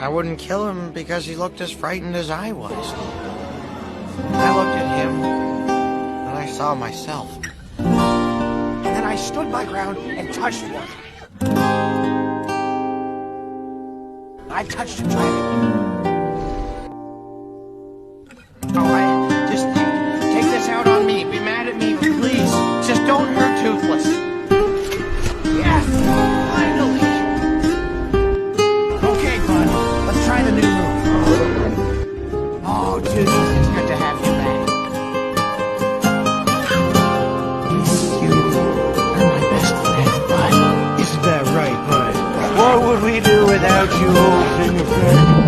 I wouldn't kill him because he looked as frightened as I was. I looked at him, and I saw myself. And then I stood my ground and touched one. I touched a dragon. Just take this out on me. Be mad at me, but please. Just don't hurt Toothless. Yes, finally. Okay, bud. Let's try the new move. Oh, Toothless, it's good to have you back. You're my best friend, bud. Isn't that right, bud? What would we do without you, old finger friend?